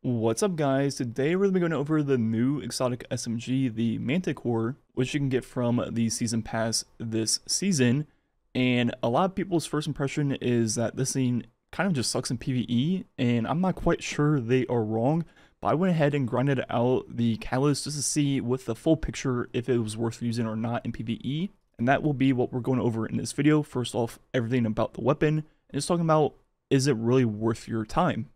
What's up guys, today we're going to be going over the new exotic SMG, the Manticore, which you can get from the season pass this season. And a lot of people's first impression is that this thing kind of just sucks in PvE, and I'm not quite sure they are wrong, but I went ahead and grinded out the catalyst just to see with the full picture if it was worth using or not in PvE. And that will be what we're going over in this video. First off, everything about the weapon, and just talking about, is it really worth your time?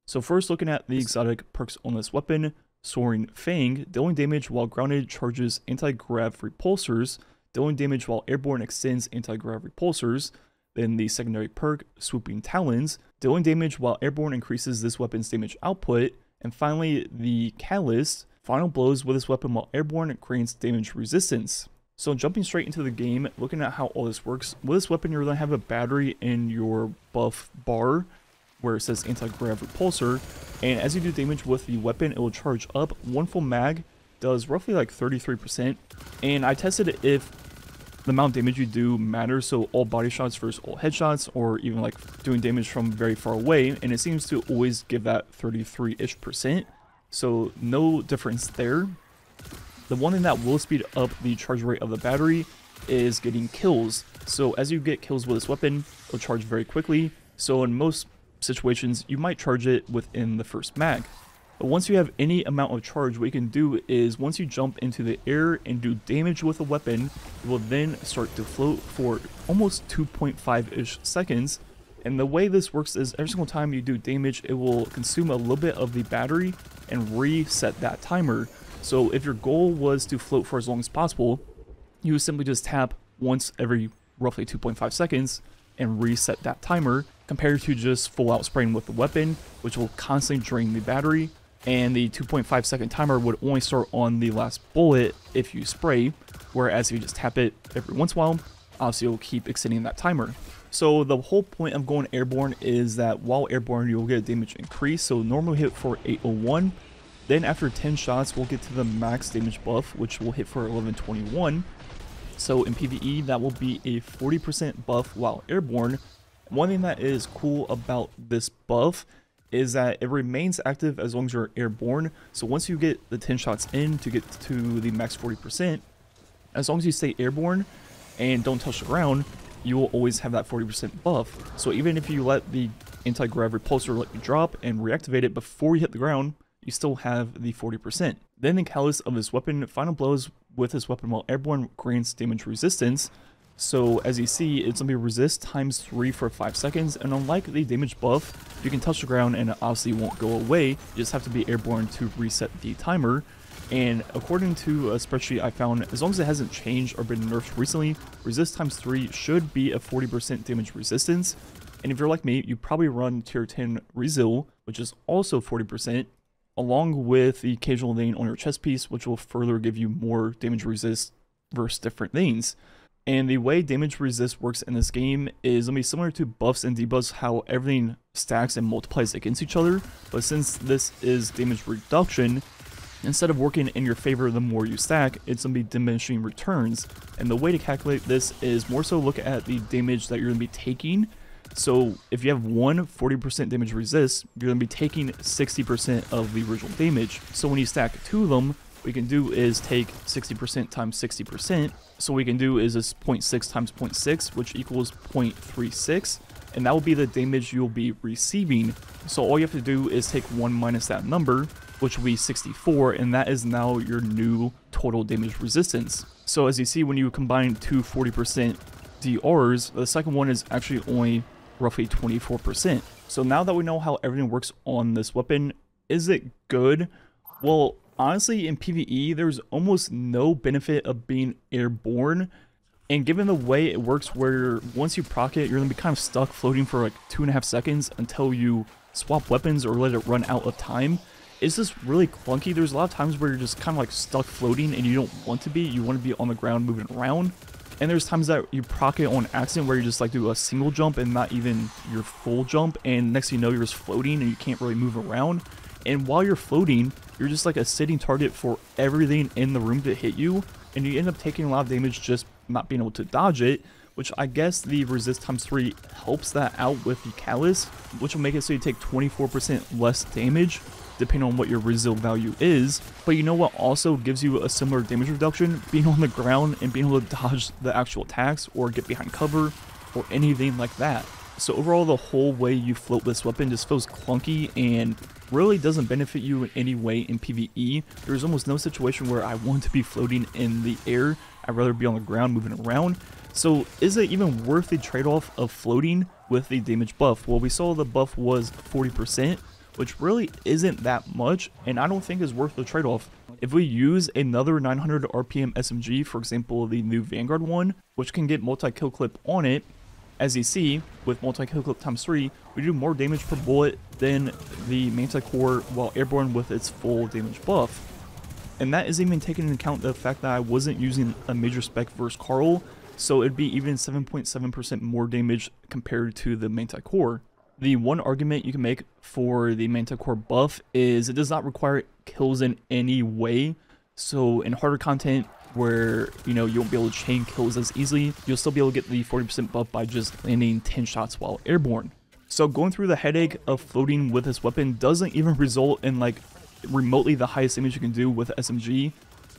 So first, looking at the exotic perks on this weapon, Soaring Fang, dealing damage while grounded charges anti-grav repulsors, dealing damage while airborne extends anti-grav repulsors. Then the secondary perk, Swooping Talons, dealing damage while airborne increases this weapon's damage output. And finally, the catalyst, final blows with this weapon while airborne grants damage resistance. So jumping straight into the game, looking at how all this works, with this weapon you're going to have a battery in your buff bar, where it says anti-grav repulsor, and as you do damage with the weapon, it will charge up. One full mag does roughly like 33%, and I tested if the amount of damage you do matters, so all body shots versus all headshots, or even like doing damage from very far away, and it seems to always give that 33-ish%, so no difference there. The one thing that will speed up the charge rate of the battery is getting kills. So as you get kills with this weapon, it'll charge very quickly, so in most situations you might charge it within the first mag. But once you have any amount of charge, what you can do is once you jump into the air and do damage with a weapon, it will then start to float for almost 2.5-ish seconds. And the way this works is every single time you do damage, it will consume a little bit of the battery and reset that timer. So if your goal was to float for as long as possible, you would simply just tap once every roughly 2.5 seconds and reset that timer, compared to just full out spraying with the weapon, which will constantly drain the battery, and the 2.5 second timer would only start on the last bullet if you spray, whereas if you just tap it every once in a while, obviously it will keep extending that timer. So the whole point of going airborne is that while airborne you'll get a damage increase, so normally hit for 801, then after 10 shots we'll get to the max damage buff, which will hit for 1121. So in PvE, that will be a 40% buff while airborne. One thing that is cool about this buff is that it remains active as long as you're airborne. So once you get the 10 shots in to get to the max 40%, as long as you stay airborne and don't touch the ground, you will always have that 40% buff. So even if you let the anti-grav repulsor let you drop and reactivate it before you hit the ground, you still have the 40%. Then the catalyst of this weapon, final blows with this weapon while airborne grants damage resistance. So as you see, it's going to be resist times 3 for 5 seconds, and unlike the damage buff, you can touch the ground and it obviously won't go away. You just have to be airborne to reset the timer. And according to a spreadsheet I found, as long as it hasn't changed or been nerfed recently, resist times 3 should be a 40% damage resistance. And if you're like me, you probably run tier 10 Resil, which is also 40%, along with the occasional thing on your chest piece, which will further give you more damage resist versus different things. And the way damage resist works in this game is going to be similar to buffs and debuffs, how everything stacks and multiplies against each other. But since this is damage reduction, instead of working in your favor the more you stack, it's going to be diminishing returns. And the way to calculate this is more so look at the damage that you're going to be taking. So if you have one 40% damage resist, you're going to be taking 60% of the original damage. So when you stack two of them, what you can do is take 60% times 60%. So what we can do is this 0.6 times 0.6, which equals 0.36. And that will be the damage you'll be receiving. So all you have to do is take 1 minus that number, which will be 64. And that is now your new total damage resistance. So as you see, when you combine two 40% DRs, the second one is actually only roughly 24%. So now that we know how everything works on this weapon, is it good? Well, honestly, in PvE, there's almost no benefit of being airborne. And given the way it works where once you proc it, you're going to be kind of stuck floating for like 2.5 seconds until you swap weapons or let it run out of time, it's just really clunky. There's a lot of times where you're just kind of like stuck floating and you don't want to be. You want to be on the ground moving around. And there's times that you proc it on accident where you just like do a single jump and not even your full jump, and next thing you know you're just floating and you can't really move around. And while you're floating, you're just like a sitting target for everything in the room to hit you, and you end up taking a lot of damage just not being able to dodge it, which I guess the resist times 3 helps that out with the catalyst, which will make it so you take 24% less damage depending on what your residual value is. But you know what also gives you a similar damage reduction? Being on the ground and being able to dodge the actual attacks or get behind cover or anything like that. So overall, the whole way you float this weapon just feels clunky and really doesn't benefit you in any way in PvE. There's almost no situation where I want to be floating in the air. I'd rather be on the ground moving around. So is it even worth the trade-off of floating with the damage buff? Well, we saw the buff was 40%, which really isn't that much, and I don't think is worth the trade-off. If we use another 900 RPM SMG, for example, the new Vanguard one, which can get multi-kill clip on it, as you see, with multi-kill clip times 3, we do more damage per bullet than the Manticore while airborne with its full damage buff. And that is even taking into account the fact that I wasn't using a major spec versus Carl, so it'd be even 7.7% more damage compared to the Manticore. The one argument you can make for the Manticore buff is it does not require kills in any way. So in harder content where, you won't be able to chain kills as easily, you'll still be able to get the 40% buff by just landing 10 shots while airborne. So going through the headache of floating with this weapon doesn't even result in like remotely the highest damage you can do with SMG.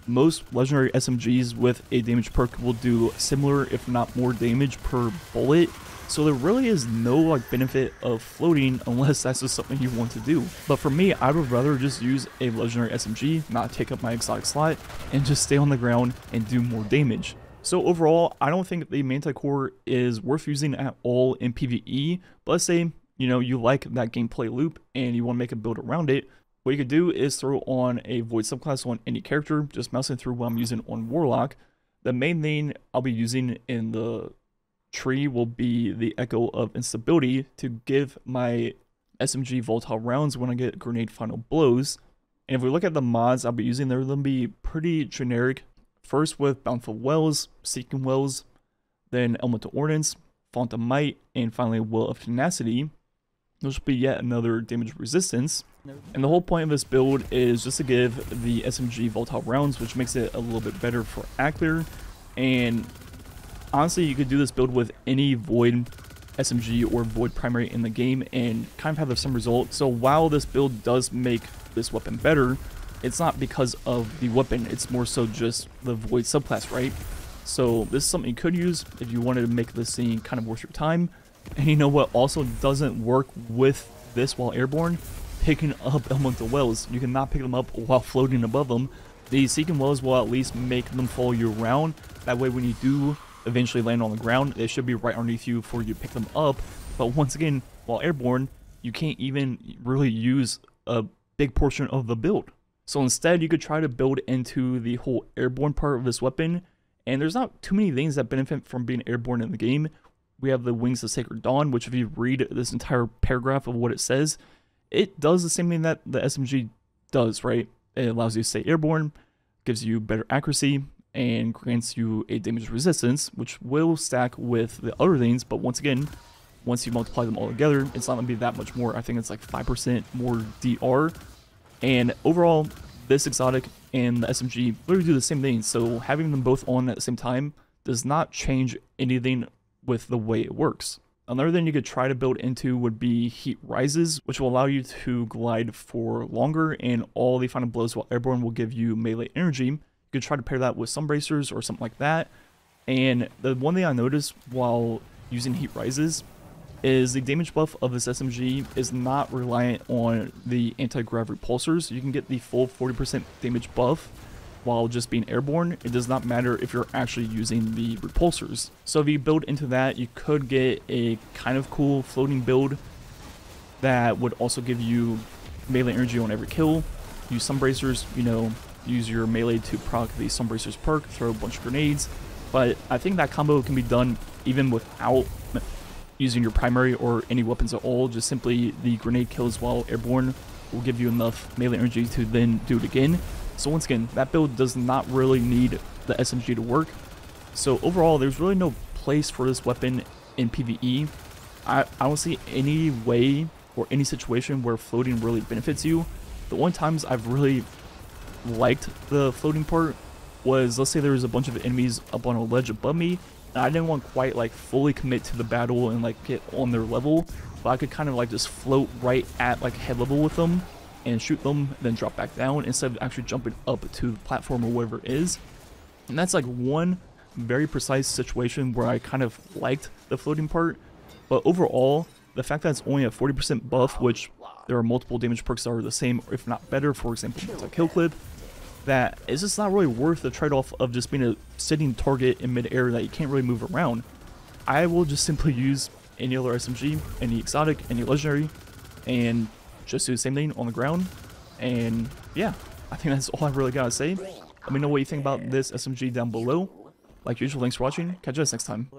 Most legendary SMGs with a damage perk will do similar if not more damage per bullet. So there really is no like benefit of floating unless that's just something you want to do. But for me, I would rather just use a legendary SMG, not take up my exotic slot, and just stay on the ground and do more damage. So overall, I don't think the Manticore is worth using at all in PvE. But let's say, you like that gameplay loop and you want to make a build around it. What you could do is throw on a Void subclass on any character, just mousing through what I'm using on Warlock. The main thing I'll be using in the tree will be the Echo of Instability to give my SMG volatile rounds when I get grenade final blows. And if we look at the mods I'll be using, they're going to be pretty generic. First with Bountiful Wells, Seeking Wells, then Elemental Ordnance, Font of Might, and finally Will of Tenacity. This will be yet another damage resistance. And the whole point of this build is just to give the SMG volatile rounds, which makes it a little bit better for Ackler. And honestly, you could do this build with any Void SMG or Void primary in the game and kind of have the same result. So while this build does make this weapon better, it's not because of the weapon, it's more so just the Void subclass, right? So this is something you could use if you wanted to make this scene kind of worth your time. And you know what also doesn't work with this while airborne? Picking up Elemental Wells. You cannot pick them up while floating above them. The Seeking Wells will at least make them follow you around. That way when you do eventually land on the ground, they should be right underneath you for you to pick them up. But once again, while airborne, you can't even really use a big portion of the build. So instead, you could try to build into the whole airborne part of this weapon. And there's not too many things that benefit from being airborne in the game. We have the Wings of Sacred Dawn, which if you read this entire paragraph of what it says, it does the same thing that the SMG does, right? It allows you to stay airborne, gives you better accuracy, and grants you a damage resistance, which will stack with the other things. But once again, once you multiply them all together, it's not going to be that much more. I think it's like 5% more DR. And overall, this exotic and the SMG literally do the same thing. So having them both on at the same time does not change anything with the way it works. Another thing you could try to build into would be Heat Rises, which will allow you to glide for longer, and all the final blows while airborne will give you melee energy. You could try to pair that with some bracers or something like that. And the one thing I noticed while using Heat Rises is the damage buff of this SMG is not reliant on the anti-grav repulsors. You can get the full 40% damage buff while just being airborne. It does not matter if you're actually using the repulsors. So if you build into that, you could get a kind of cool floating build that would also give you melee energy on every kill. Use some bracers, use your melee to proc the some bracers perk, throw a bunch of grenades. But I think that combo can be done even without using your primary or any weapons at all. Just simply the grenade kills while airborne will give you enough melee energy to then do it again. So once again, that build does not really need the SMG to work. So overall, there's really no place for this weapon in PvE. I don't see any way or any situation where floating really benefits you. The only times I've really liked the floating part was, let's say there was a bunch of enemies up on a ledge above me, and I didn't want to quite like fully commit to the battle and like get on their level, but I could kind of like just float right at like head level with them and shoot them, then drop back down instead of actually jumping up to the platform or whatever it is. And that's like one very precise situation where I kind of liked the floating part. But overall, the fact that it's only a 40% buff, which there are multiple damage perks that are the same, or if not better, for example, multi-kill clip, that it's just not really worth the trade-off of just being a sitting target in mid-air that you can't really move around. I will just simply use any other SMG, any exotic, any legendary, and just do the same thing on the ground. And yeah, I think that's all I really gotta say. Let me know what you think about this SMG down below. Like usual, thanks for watching. Catch you guys next time.